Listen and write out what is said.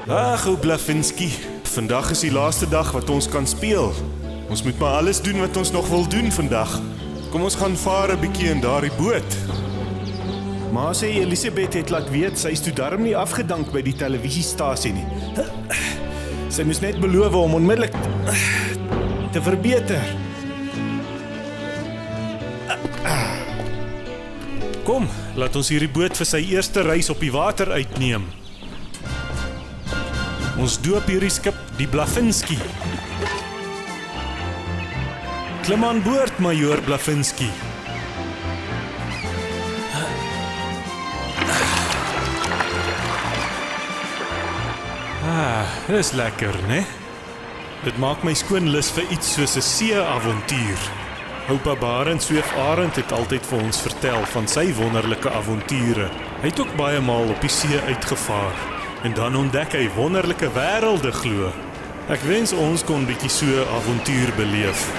Ag, ou Blavinski, vandag is die laaste dag wat ons kan speel. Ons moet maar alles doen wat ons nog wil doen vandag. Kom ons gaan vaar 'n bietjie in daardie boot. Ma sê Elisabeth het laat weet sy is toe darm nie afgedank by die televisiestasie nie. Sy moes net beloof om onmiddellik te verbeter. Kom, laat ons hierdie boot vir sy eerste reis op die water uitneem. Ons doop hierdie skip die Blavinski. Klim aan boord, Majoor Blavinski. Dis lekker, né? Dit maak my skoon lus vir iets soos 'n see-avontuur. Oupa Barend Sweef Arend het altyd vir ons vertel van sy wonderlike avonture. Hy het ook baie maal op die see uitgevaar en dan ontdek hy wonderlike wêrelde glo. Ek wens ons kon bietjie so 'n avontuur beleef.